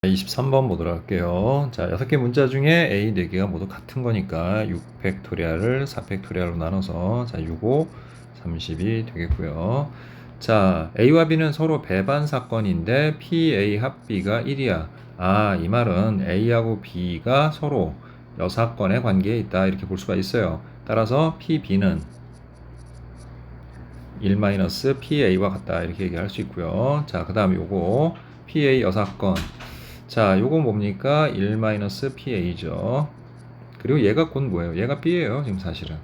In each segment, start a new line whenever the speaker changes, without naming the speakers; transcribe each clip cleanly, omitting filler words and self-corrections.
23번 보도록 할게요. 자, 6개 문자 중에 A 4개가 모두 같은 거니까 6팩토리얼을 4팩토리얼로 나눠서 자, 6, 5, 30이 되겠고요. 자, A와 B는 서로 배반 사건인데 PA 합 B가 1이야. 아, 이 말은 A하고 B가 서로 여사건의 관계에 있다 이렇게 볼 수가 있어요. 따라서 PB는 1-PA와 같다 이렇게 얘기할 수 있고요. 자, 그 다음에 요거 PA 여사건. 자, 요거 뭡니까? 1-PA죠. 그리고 얘가 곧 뭐예요? 얘가 B예요, 지금 사실은.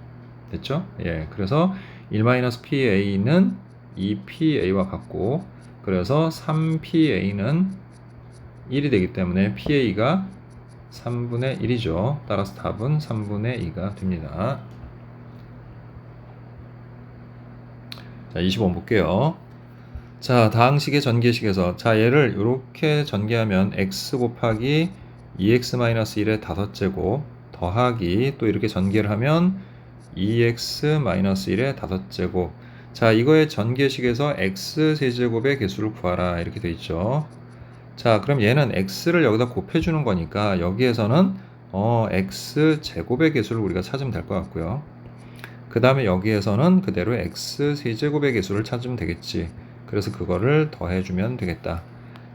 됐죠? 예. 그래서 1-PA는 2PA와 같고, 그래서 3PA는 1이 되기 때문에 PA가 3분의 1이죠. 따라서 답은 3분의 2가 됩니다. 자, 20번 볼게요. 자, 다항식의 전개식에서 자, 얘를 이렇게 전개하면 x 곱하기 2x-1의 5제곱 더하기 또 이렇게 전개를 하면 2x-1의 5제곱. 자, 이거의 전개식에서 x 세제곱의 개수를 구하라 이렇게 돼 있죠. 자, 그럼 얘는 x를 여기다 곱해주는 거니까 여기에서는 x 제곱의 개수를 우리가 찾으면 될 것 같고요. 그 다음에 여기에서는 그대로 x 세제곱의 개수를 찾으면 되겠지. 그래서 그거를 더해주면 되겠다.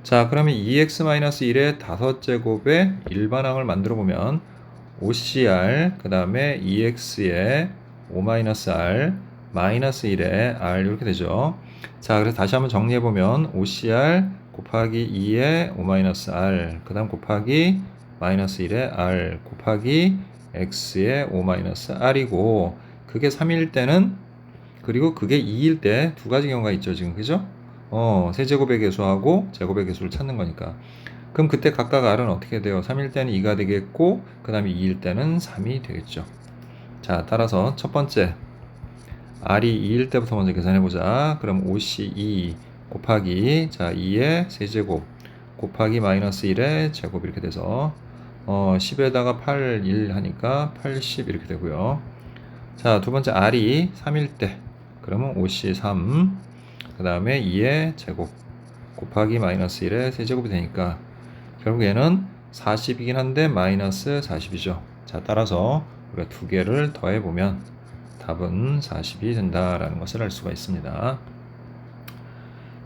자, 그러면 2x-1의 5제곱의 일반항을 만들어 보면 5cr, 그 다음에 2x의 5-r, 마이너스 1의 r 이렇게 되죠. 자, 그래서 다시 한번 정리해 보면 5cr 곱하기 2의 5-r, 그 다음 곱하기 마이너스 1의 r 곱하기 x의 5-r이고 그게 3일 때는 그리고 그게 2일 때 두 가지 경우가 있죠, 지금. 그죠? 세제곱의 개수하고 제곱의 개수를 찾는 거니까. 그럼 그때 각각 r은 어떻게 돼요? 3일 때는 2가 되겠고, 그 다음에 2일 때는 3이 되겠죠. 자, 따라서 첫 번째, r이 2일 때부터 먼저 계산해보자. 그럼 5c2 곱하기, 자, 2의 세제곱 곱하기 마이너스 1의 제곱 이렇게 돼서, 10에다가 8, 1 하니까 80 이렇게 되고요. 자, 두 번째 r이 3일 때, 그러면 5c3, 그 다음에 2의 제곱 곱하기 마이너스 1의 세제곱이 되니까 결국 얘는 40이긴 한데 마이너스 40이죠. 자, 따라서 우리가 두 개를 더해보면 답은 40이 된다라는 것을 알 수가 있습니다.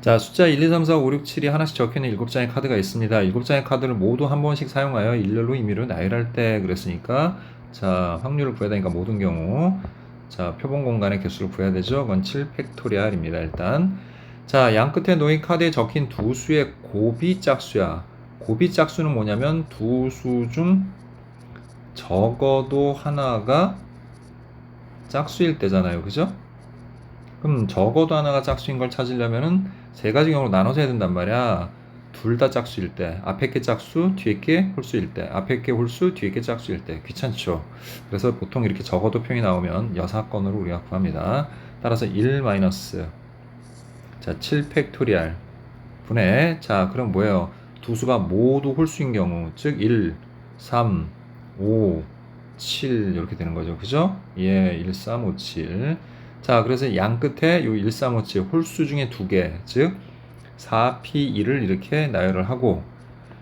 자, 숫자 1, 2, 3, 4, 5, 6, 7이 하나씩 적혀있는 7장의 카드가 있습니다. 7장의 카드를 모두 한 번씩 사용하여 일렬로 임의로 나열할 때 그랬으니까 자, 확률을 구해야 되니까 모든 경우 자, 표본 공간의 개수를 구해야 되죠. 그건 7팩토리얼입니다. 일단 자, 양 끝에 놓인 카드에 적힌 두 수의 곱이 짝수야. 곱이 짝수는 뭐냐면 두 수 중 적어도 하나가 짝수일 때잖아요. 그죠? 그럼 적어도 하나가 짝수인 걸 찾으려면은 세 가지 경우로 나눠서 해야 된단 말이야. 둘 다 짝수일 때, 앞에 게 짝수, 뒤에 게 홀수일 때, 앞에 게 홀수, 뒤에 게 짝수일 때 귀찮죠. 그래서 보통 이렇게 적어도 표현이 나오면 여사건으로 우리가 구합니다. 따라서 1 마이너스 자 7팩토리얼 분의 자 그럼 뭐예요? 두 수가 모두 홀수인 경우 즉 1, 3, 5, 7 이렇게 되는 거죠. 그죠? 예, 1, 3, 5, 7. 자, 그래서 양 끝에 요 1, 3, 5, 7 홀수 중에 두 개, 즉 4P2를 이렇게 나열을 하고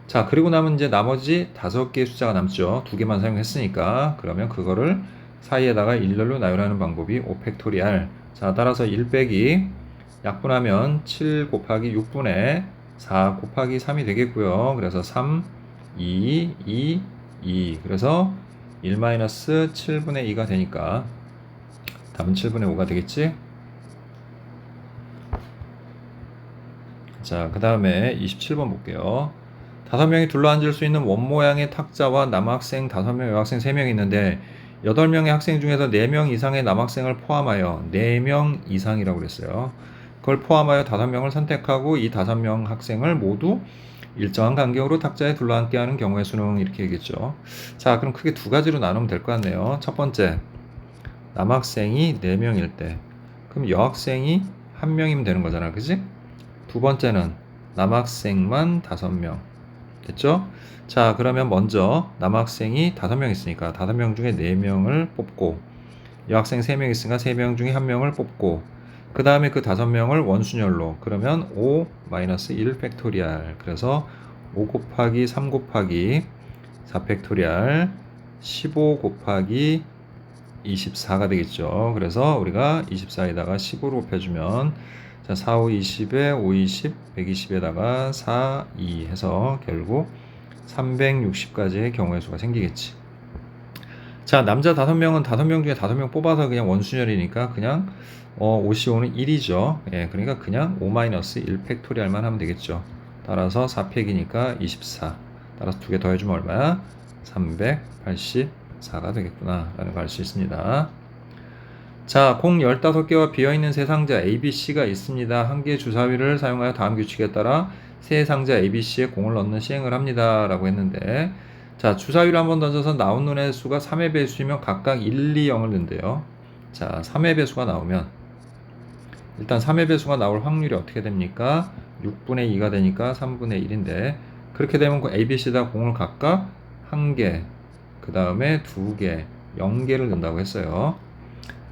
자, 그리고 남은 이제 나머지 5개의 숫자가 남죠. 두 개만 사용했으니까 그러면 그거를 사이에다가 일렬로 나열하는 방법이 5팩토리얼. 자, 따라서 1 빼기 약분하면 7 곱하기 6분의 4 곱하기 3이 되겠고요. 그래서 3, 2, 2, 2. 그래서 1-7분의 2가 되니까 답은 7분의 5가 되겠지? 자, 그 다음에 27번 볼게요. 5명이 둘러앉을 수 있는 원 모양의 탁자와 남학생 5명, 여학생 3명이 있는데 8명의 학생 중에서 4명 이상의 남학생을 포함하여 4명 이상이라고 그랬어요. 그걸 포함하여 5명을 선택하고 이 5명 학생을 모두 일정한 간격으로 탁자에 둘러앉게 하는 경우의 수는 이렇게 얘기했죠. 자, 그럼 크게 두 가지로 나누면 될 것 같네요. 첫 번째, 남학생이 4명일 때 그럼 여학생이 1명이면 되는 거잖아. 그지? 두 번째는 남학생만 5명. 됐죠? 자, 그러면 먼저 남학생이 5명 있으니까 5명 중에 4명을 뽑고 여학생 3명 있으니까 3명 중에 1명을 뽑고 그 다음에 그 5명을 원순열로 그러면 5-1 팩토리얼 그래서 5 곱하기 3 곱하기 4 팩토리얼 15 곱하기 24가 되겠죠. 그래서 우리가 24에다가 15로 곱해주면 자, 4, 5, 20에 5, 20, 120에다가 4, 2 해서 결국 360까지의 경우의 수가 생기겠지. 자, 남자 5명은 5명 중에 5명 뽑아서 그냥 원순열이니까 그냥 OCO는 1이죠. 예, 그러니까 그냥 5-1 팩토리얼만 하면 되겠죠. 따라서 4팩이니까 24. 따라서 2개 더해주면 얼마야? 384가 되겠구나 라는 걸 알 수 있습니다. 자, 공 15개와 비어있는 세 상자 ABC가 있습니다. 한 개의 주사위를 사용하여 다음 규칙에 따라 세 상자 ABC에 공을 넣는 시행을 합니다 라고 했는데, 자, 주사위를 한번 던져서 나온 눈의 수가 3의 배수이면 각각 1, 2, 0을 넣는데요. 자, 3의 배수가 나오면 일단 3의 배수가 나올 확률이 어떻게 됩니까? 6분의 2가 되니까 3분의 1인데, 그렇게 되면 그 ABC에다 공을 각각 1개, 그 다음에 2개, 0개를 넣는다고 했어요.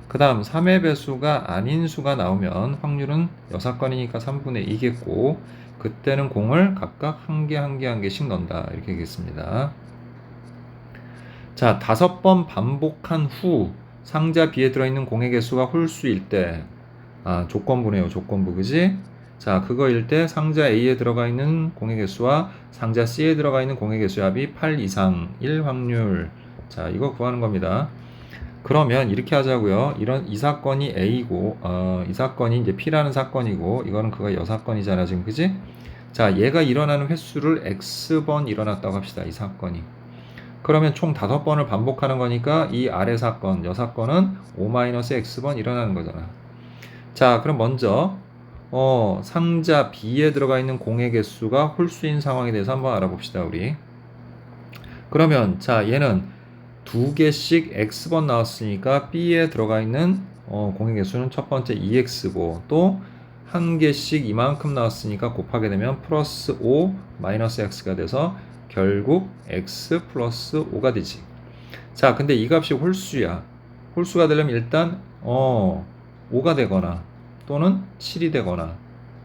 그 다음 3의 배수가 아닌 수가 나오면 확률은 6건이니까 3분의 2겠고, 그때는 공을 각각 1개씩 넣는다 이렇게 되겠습니다. 자, 5번 반복한 후 상자 B에 들어있는 공의 개수가 홀수일 때, 조건부네요. 조건부, 그지? 자, 그거일 때 상자 A에 들어가 있는 공의 개수와 상자 C에 들어가 있는 공의 개수의 합이 8 이상일 확률. 자, 이거 구하는 겁니다. 그러면 이렇게 하자고요. 이 사건이 A고, 이 사건이 이제 P라는 사건이고, 이거는 그거 여사건이잖아, 지금, 그지? 자, 얘가 일어나는 횟수를 X번 일어났다고 합시다, 이 사건이. 그러면 총 5번을 반복하는 거니까 이 아래 사건, 여사건은 5-X번 일어나는 거잖아. 자, 그럼 먼저, 상자 B에 들어가 있는 공의 개수가 홀수인 상황에 대해서 한번 알아봅시다, 우리. 그러면, 자, 얘는 2개씩 X번 나왔으니까 B에 들어가 있는 공의 개수는 첫 번째 2X고, 또 1개씩 이만큼 나왔으니까 곱하게 되면 플러스 5 마이너스 X가 돼서 결국 X 플러스 5가 되지. 자, 근데 이 값이 홀수야. 홀수가 되려면 일단 5가 되거나 또는 7이 되거나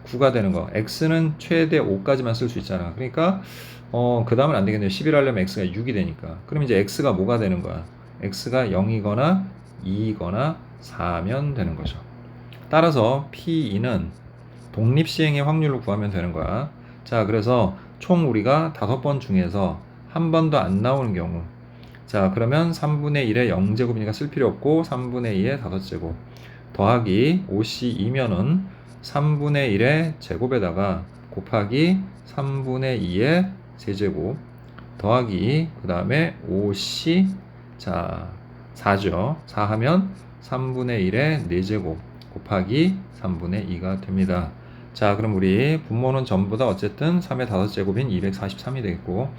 9가 되는 거. X는 최대 5까지만 쓸 수 있잖아. 그러니까 그 다음은 안 되겠네요. 11 하려면 X가 6이 되니까. 그럼 이제 X가 뭐가 되는 거야? X가 0이거나 2이거나 4면 되는 거죠. 따라서 P2는 독립시행의 확률을 구하면 되는 거야. 자, 그래서 총 우리가 5번 중에서 한 번도 안 나오는 경우, 자, 그러면 3분의 1의 0제곱이니까 쓸 필요 없고 3분의 2의 5제곱 더하기 5C2면은 3분의 1의 제곱에다가 곱하기 3분의 2의 세제곱 더하기 그 다음에 5C, 자, 4죠. 4 하면 3분의 1의 4제곱 곱하기 3분의 2가 됩니다. 자, 그럼 우리 분모는 전부 다 어쨌든 3의 5제곱인 243이 되겠고,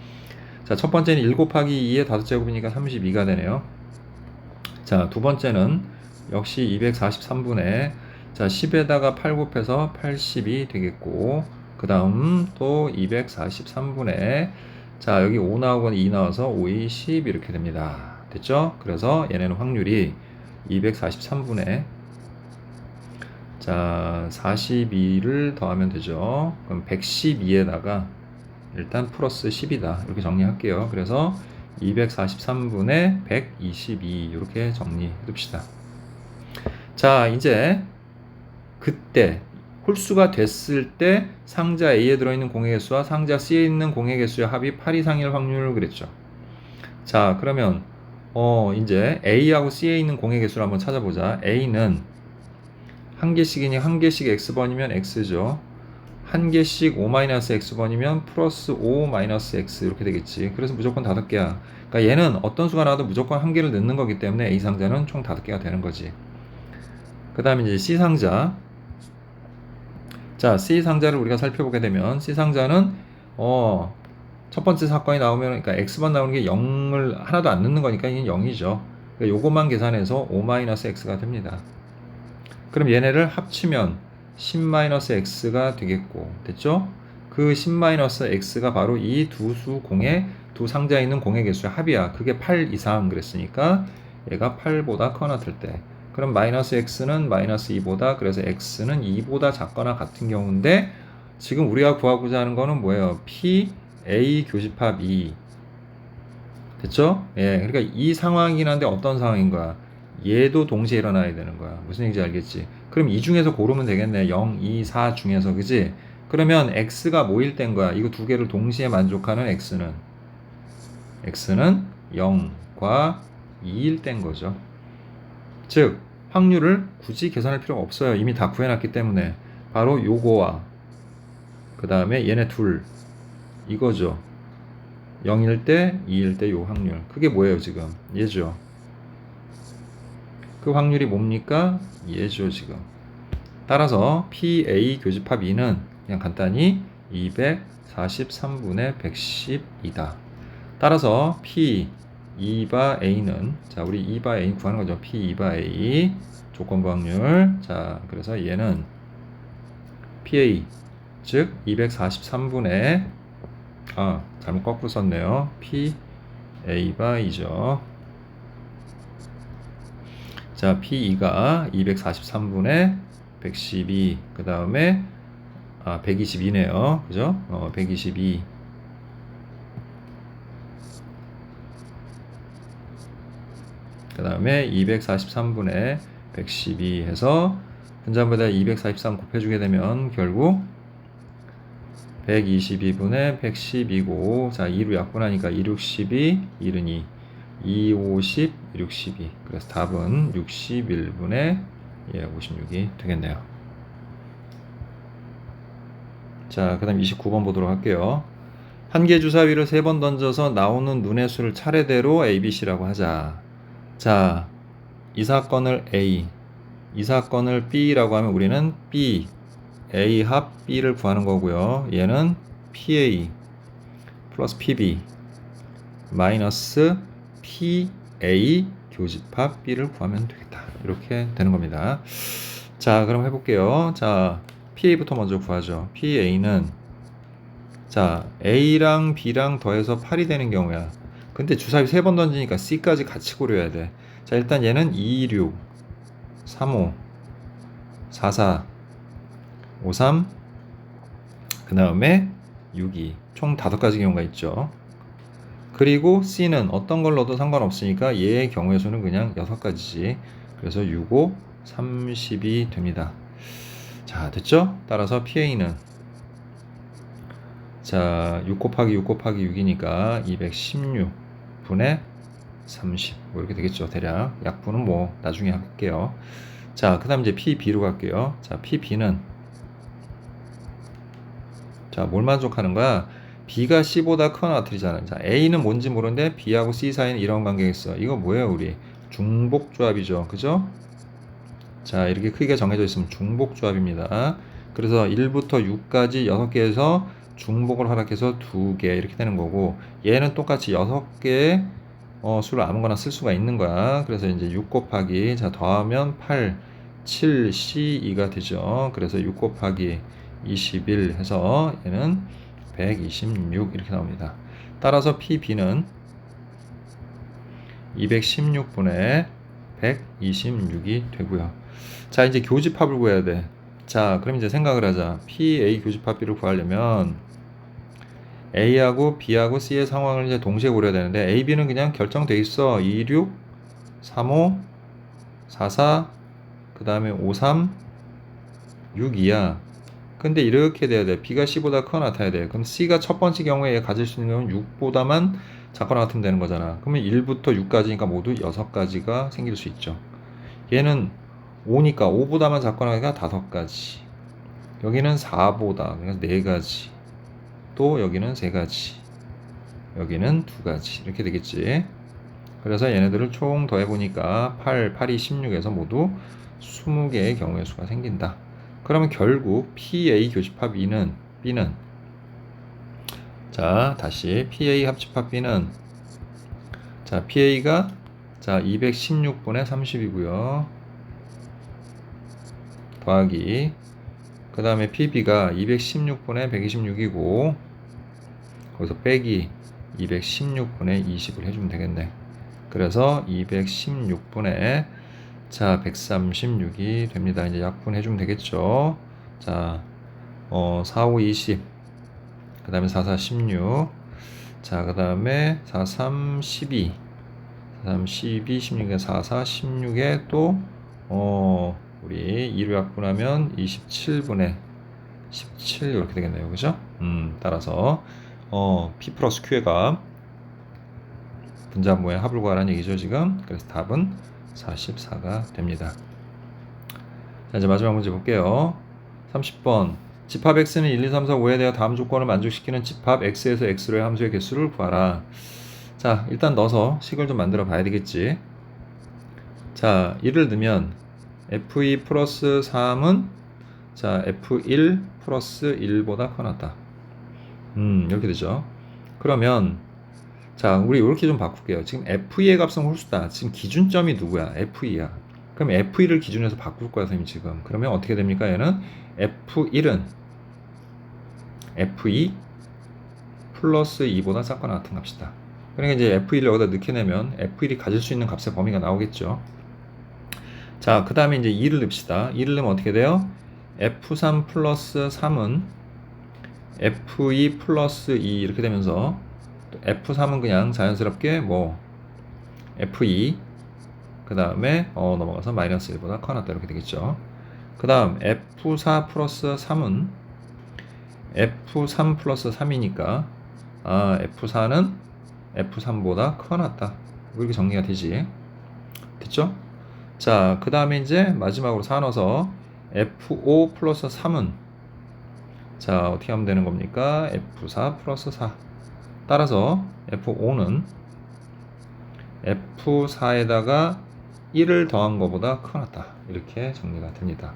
자, 첫 번째는 1 곱하기 2의 5제곱이니까 32가 되네요. 자, 두 번째는 역시 243분의, 자, 10에다가 8 곱해서 80이 되겠고, 그 다음 또 243분의, 자, 여기 5 나오고 2 나와서 5, 2, 10 이렇게 됩니다. 됐죠? 그래서 얘네는 확률이 243분의, 자, 42를 더하면 되죠. 그럼 112에다가 일단 플러스 10이다. 이렇게 정리할게요. 그래서 243분의 122 이렇게 정리해 둡시다. 자, 이제 그때 홀수가 됐을 때 상자 A에 들어있는 공의 개수와 상자 C에 있는 공의 개수의 합이 8 이상일 확률을 그랬죠. 자, 그러면 이제 A하고 C에 있는 공의 개수를 한번 찾아보자. A는 한 개씩이니 한 개씩 X번이면 X죠. 한 개씩 5-X번이면 플러스 5-X 이렇게 되겠지. 그래서 무조건 5개야. 그러니까 얘는 어떤 수가 나와도 무조건 한 개를 넣는 거기 때문에 A 상자는 총 5개가 되는 거지. 그 다음에 이제 C 상자. 자, C 상자를 우리가 살펴보게 되면 C 상자는 첫 번째 사건이 나오면, 그러니까 X번 나오는 게 0을 하나도 안 넣는 거니까 이게 0이죠. 그러니까 요것만 계산해서 5-X가 됩니다. 그럼 얘네를 합치면 10-X가 되겠고, 됐죠? 그 10-X가 바로 이 두 상자에 있는 공의 개수의 합이야. 그게 8 이상 그랬으니까 얘가 8보다 커나 같을 때, 그럼 X는 -2보다, 그래서 X는 2보다 작거나 같은 경우인데, 지금 우리가 구하고자 하는 거는 뭐예요? P A 교집합 2. 됐죠? 예, 그러니까 이 상황이긴 한데 어떤 상황인 거야? 얘도 동시에 일어나야 되는 거야. 무슨 얘기인지 알겠지? 그럼 이 중에서 고르면 되겠네. 0, 2, 4 중에서, 그지? 그러면 x가 뭐일 땐 거야? 이거 두 개를 동시에 만족하는 x는 0과 2일 땐 거죠. 즉, 확률을 굳이 계산할 필요가 없어요. 이미 다 구해놨기 때문에. 바로 요거와 그 다음에 얘네 둘, 이거죠. 0일 때, 2일 때 요 확률. 그게 뭐예요, 지금? 얘죠. 그 확률이 뭡니까? 얘죠, 지금. 따라서 PA 교집합 2는 그냥 간단히 243분의 110이다. 따라서 P 2바 A는, 자, 우리 2바 A 구하는 거죠. P 2바 A 조건부 확률. 자, 그래서 얘는 PA, 즉 243분의, 잘못 거꾸로 썼네요. P A바 2죠. 자, P2가 243분의 112, 그 다음에 122네요. 그죠? 122. 그 다음에 243분의 112 해서 분자보다 243 곱해주게 되면 결국 122분의 110이고, 자, 2로 약분하니까 2, 6, 12, 1은 2, 2, 50, 6, 12. 그래서 답은 61분의 56이 되겠네요. 자, 그 다음 29번 보도록 할게요. 한 개 주사위를 3번 던져서 나오는 눈의 수를 차례대로 A, B, C라고 하자. 자, 이 사건을 A, 이 사건을 B라고 하면 우리는 B, A 합 B를 구하는 거고요. 얘는 PA 플러스 PB 마이너스 PA 교집합 B를 구하면 되겠다. 이렇게 되는 겁니다. 자, 그럼 해볼게요. 자, PA부터 먼저 구하죠. PA는, 자, A랑 B랑 더해서 8이 되는 경우야. 근데 주사위 3번 던지니까 C까지 같이 고려해야 돼. 자, 일단 얘는 2, 6, 3, 5, 4, 4, 5, 3, 그 다음에 6, 2. 총 5가지 경우가 있죠. 그리고 C는 어떤 걸 넣어도 상관없으니까 얘의 경우의 수는 그냥 6가지지. 그래서 6, 5, 30이 됩니다. 자, 됐죠? 따라서 PA는, 자, 6 곱하기 6 곱하기 6이니까 216분의 30. 뭐 이렇게 되겠죠, 대략. 약분은 뭐 나중에 할게요. 자, 그 다음 이제 PB로 갈게요. 자, PB는, 자, 뭘 만족하는 거야? B가 C보다 크거나 같으잖아요. 자, A는 뭔지 모르는데 B하고 C 사이는 이런 관계가 있어. 이거 뭐예요, 우리? 중복조합이죠. 그죠? 자, 이렇게 크기가 정해져 있으면 중복조합입니다. 그래서 1부터 6까지 6개에서 중복을 허락해서 2개 이렇게 되는 거고, 얘는 똑같이 6개의 수를 아무거나 쓸 수가 있는 거야. 그래서 이제 6 곱하기, 자, 더하면 8, 7, C2가 되죠. 그래서 6 곱하기 21 해서 얘는 126 이렇게 나옵니다. 따라서 PB는 216분의 126이 되고요. 자, 이제 교집합을 구해야 돼. 자, 그럼 이제 생각을 하자. PA 교집합 B를 구하려면 A하고 B하고 C의 상황을 이제 동시에 고려해야 되는데, A, B는 그냥 결정돼 있어. 2, 6, 3, 5, 4, 4, 그 다음에 5, 3, 6, 2야. 근데 이렇게 돼야 돼. B가 C보다 크거나 같아야 돼. 그럼 C가 첫 번째 경우에 가질 수 있는 건 6보다만 작거나 같으면 되는 거잖아. 그러면 1부터 6까지니까 모두 6가지가 생길 수 있죠. 얘는 5니까 5보다만 작거나 하니까 5가지. 여기는 4보다, 그러니까 4가지. 또 여기는 3가지. 여기는 2가지. 이렇게 되겠지. 그래서 얘네들을 총 더해보니까 8, 8이 16에서 모두 20개의 경우의 수가 생긴다. 그러면 결국 PA 교집합 B는, 자, 다시 PA 합집합 B는, 자, PA가, 자, 216분의 30이고요. 더하기, 그 다음에 PB가 216분의 126이고, 거기서 빼기 216분의 20을 해주면 되겠네. 그래서 216분의, 자, 136이 됩니다. 이제 약분해주면 되겠죠. 자, 4, 5, 20. 그 다음에 4, 4, 16. 자, 그 다음에 4, 3, 12. 4, 3, 12, 16에 4, 4, 16에 또, 우리 2로 약분하면 27분의 17 이렇게 되겠네요. 그죠? 따라서, P 플러스 Q의 값, 분자모의 합을 구하라는 얘기죠, 지금. 그래서 답은 44가 됩니다. 자, 이제 마지막 문제 볼게요. 30번. 집합 x는 1, 2, 3, 4, 5에 대해 다음 조건을 만족시키는 집합 x에서 x로의 함수의 개수를 구하라. 자, 일단 넣어서 식을 좀 만들어 봐야 되겠지. 자, 1을 넣으면 f2 플러스 3은 자, f1 플러스 1보다 커놨다. 이렇게 되죠. 그러면 자, 우리 이렇게 좀 바꿀게요. 지금 f2의 값은 홀수다. 지금 기준점이 누구야? f2야. 그럼 f1을 기준에서 바꿀 거야, 선생님 지금. 그러면 어떻게 됩니까? 얘는 f1은 f2 플러스 2보다 작거나 같은 값이다. 그러니까 이제 f1을 여기다 넣게 되면 f1이 가질 수 있는 값의 범위가 나오겠죠. 자, 그 다음에 이제 2를 넣읍시다. 2를 넣으면 어떻게 돼요? f3 플러스 3은 f2 플러스 2 이렇게 되면서 f3은 그냥 자연스럽게 뭐 f2 그 다음에 넘어가서 마이너스 1보다 커놨다 이렇게 되겠죠. 그 다음 f4 플러스 3은 f3 플러스 3이니까 f4는 f3보다 커놨다 이렇게 정리가 되지. 됐죠? 자, 그 다음에 이제 마지막으로 4 넣어서 f5 플러스 3은 자, 어떻게 하면 되는 겁니까? f4 플러스 4 따라서 f5는 f4에다가 1을 더한 것보다 커놨다 이렇게 정리가 됩니다.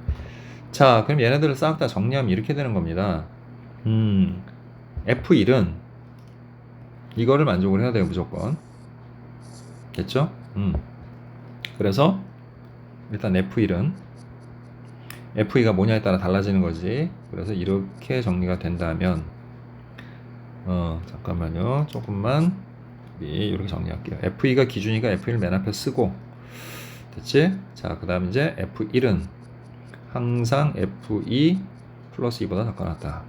자, 그럼 얘네들을 싹 다 정리하면 이렇게 되는 겁니다. f1은 이거를 만족을 해야 돼요, 무조건. 됐죠? 그래서 일단 f1은 f2가 뭐냐에 따라 달라지는 거지. 그래서 이렇게 정리가 된다면 잠깐만요. 조금만 이렇게 정리할게요. f2가 기준이니까 f1을 맨 앞에 쓰고 됐지? 자, 그 다음 이제 f1은 항상 f2 플러스 2보다 작거나 같다.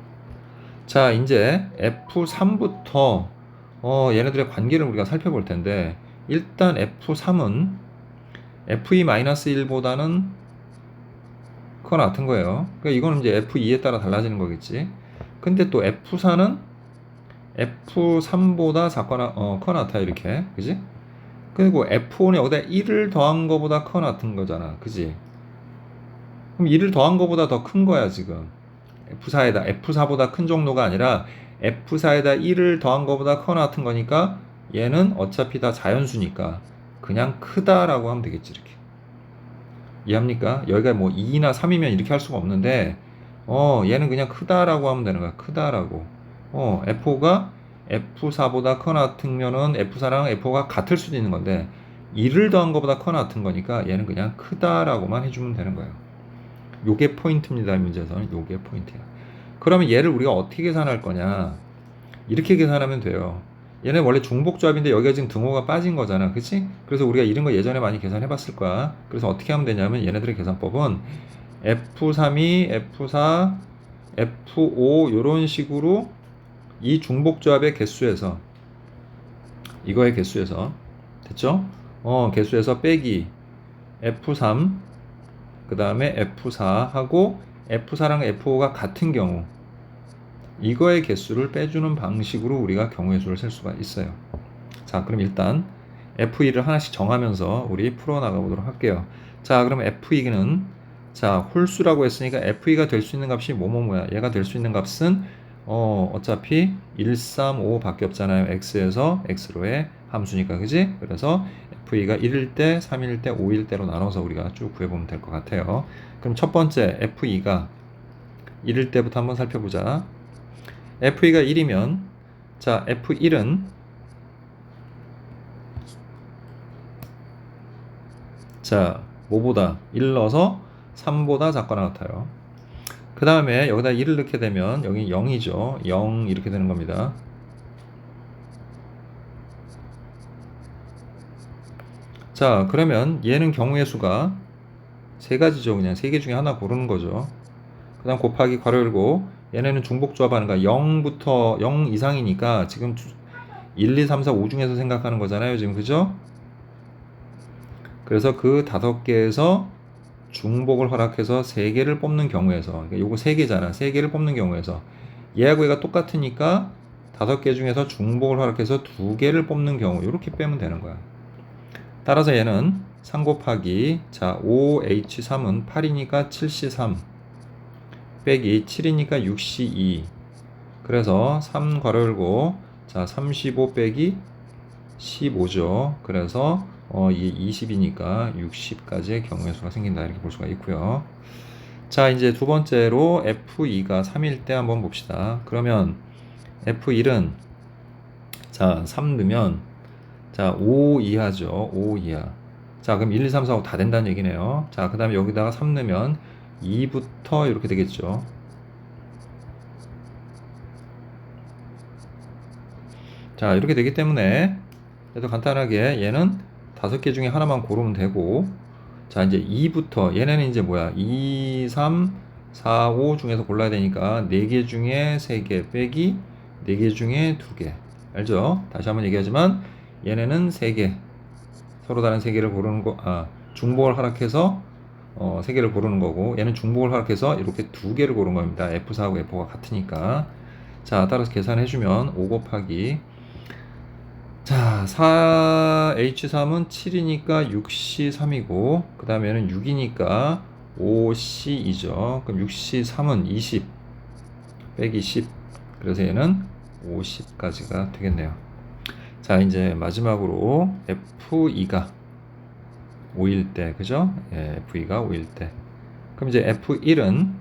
자, 이제 f3부터 얘네들의 관계를 우리가 살펴볼 텐데 일단 f3은 f2-1보다는 커나 같은 거예요. 그러니까 이거는 이제 f2에 따라 달라지는 거겠지. 근데 또 f4는 f3보다 작거나 커나 같아 이렇게. 그지? 그리고 f5는 여기다 1을 더한 거보다 커나 같은 거잖아. 그지? 그럼 1을 더한 거보다 더 큰 거야, 지금. F4보다 큰 정도가 아니라 F4에다 1을 더한 거보다 커나 같은 거니까 얘는 어차피 다 자연수니까 그냥 크다라고 하면 되겠지, 이렇게. 이해합니까? 여기가 뭐 2나 3이면 이렇게 할 수가 없는데 얘는 그냥 크다라고 하면 되는 거야. 크다라고. F5가 F4보다 커나 같으면은 F4랑 F5가 같을 수도 있는 건데 1을 더한 거보다 커나 같은 거니까 얘는 그냥 크다라고만 해주면 되는 거예요. 요게 포인트입니다. 문제에서는 요게 포인트야. 그러면 얘를 우리가 어떻게 계산할 거냐? 이렇게 계산하면 돼요. 얘는 원래 중복조합인데 여기가 지금 등호가 빠진 거잖아. 그치? 그래서 우리가 이런 거 예전에 많이 계산해 봤을 거야. 그래서 어떻게 하면 되냐면 얘네들의 계산법은 F3이 F4, F5 요런 식으로 이 중복조합의 개수에서 이거의 개수에서 됐죠? 개수에서 빼기 F3 그 다음에 F4 하고 F4랑 F5가 같은 경우 이거의 개수를 빼주는 방식으로 우리가 경우의 수를 셀 수가 있어요. 자, 그럼 일단 F2를 하나씩 정하면서 우리 풀어나가 보도록 할게요. 자, 그럼 F2는 자, 홀수라고 했으니까 F2가 될 수 있는 값이 뭐야? 얘가 될 수 있는 값은 어차피 1, 3, 5 밖에 없잖아요. X에서 X로의 함수니까, 그지? 그래서 F2가 1일 때, 3일 때, 5일 때로 나눠서 우리가 쭉 구해보면 될 것 같아요. 그럼 첫 번째 F2가 1일 때부터 한번 살펴보자. F2가 1이면 자, F1은 자, 뭐보다 1 넣어서 3보다 작거나 같아요. 그 다음에 여기다 1을 넣게 되면 여기 0이죠. 0 이렇게 되는 겁니다. 자, 그러면 얘는 경우의 수가 세 가지죠. 그냥 세 개 중에 하나 고르는 거죠. 그 다음 곱하기 괄호 열고 얘네는 중복 조합하는 거야. 0부터 0 이상이니까 지금 1, 2, 3, 4, 5 중에서 생각하는 거잖아요. 지금 그죠? 그래서 그 5개에서 중복을 허락해서 3개를 뽑는 경우에서, 그러니까 요거 3개잖아. 3개를 뽑는 경우에서 얘하고 얘가 똑같으니까 5개 중에서 중복을 허락해서 2개를 뽑는 경우 이렇게 빼면 되는 거야. 따라서 얘는 3 곱하기 자 5H3은 8이니까 7C3 빼기 7이니까 6C2 그래서 3 괄호 열고 자 35 빼기 15죠. 그래서 이게 20이니까 60까지의 경우의 수가 생긴다 이렇게 볼 수가 있고요. 자 이제 두 번째로 F2가 3일 때 한번 봅시다. 그러면 F1은 자 3 넣으면 자 5 이하죠. 5 이하. 자 그럼 1, 2, 3, 4, 5 다 된다는 얘기네요. 자 그 다음에 여기다가 3 넣으면 2부터 이렇게 되겠죠. 자 이렇게 되기 때문에 그래도 간단하게 얘는 5개 중에 하나만 고르면 되고 자 이제 2부터 얘네는 이제 뭐야 2, 3, 4, 5 중에서 골라야 되니까 4개 중에 3개 빼기 4개 중에 2개 알죠? 다시 한번 얘기하지만 얘네는 3개 서로 다른 3개를 고르는 거 중복을 허락해서 3개를 고르는 거고 얘는 중복을 허락해서 이렇게 2개를 고른 겁니다. F4하고 F5가 같으니까 자 따라서 계산해 주면 5 곱하기 자 4H3은 7이니까 6C3이고 그 다음에는 6이니까 5C2죠. 그럼 6C3은 20 빼기 10 그래서 얘는 50까지가 되겠네요. 자 이제 마지막으로 F2가 5일 때 그죠? 예, F2가 5일 때 그럼 이제 F1은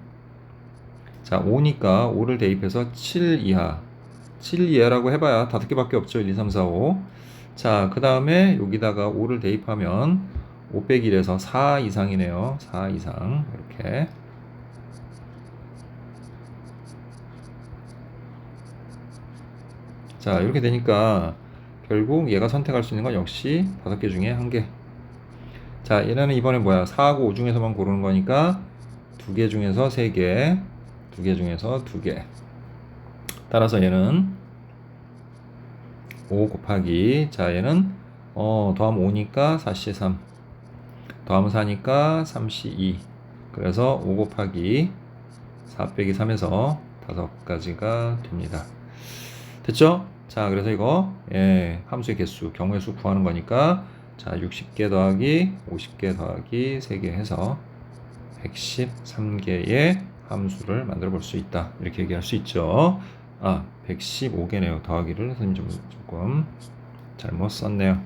자 5니까 5를 대입해서 7 이하 7 이하라고 해봐야 5개밖에 없죠. 1, 2, 3, 4, 5 자 그 다음에 여기다가 5를 대입하면 5 빼기 1에서 4 이상이네요. 4 이상 이렇게 자 이렇게 되니까 결국 얘가 선택할 수 있는 건 역시 5개 중에 1개 자 얘네는 이번에 뭐야 4하고 5 중에서만 고르는 거니까 2개 중에서 3개 2개 중에서 2개 따라서 얘는 5 곱하기 자 얘는 더하면 5니까 4C3 더하면 4니까 3C2 그래서 5 곱하기 4 빼기 3에서 5가지가 됩니다. 됐죠? 자 그래서 이거 함수의 개수 경우의 수 구하는 거니까 자 60개 더하기 50개 더하기 3개 해서 113개의 함수를 만들어 볼 수 있다 이렇게 얘기할 수 있죠. 115개네요. 더하기를 선생님 조금 잘못 썼네요.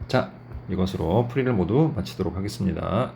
자 이것으로 풀이를 모두 마치도록 하겠습니다.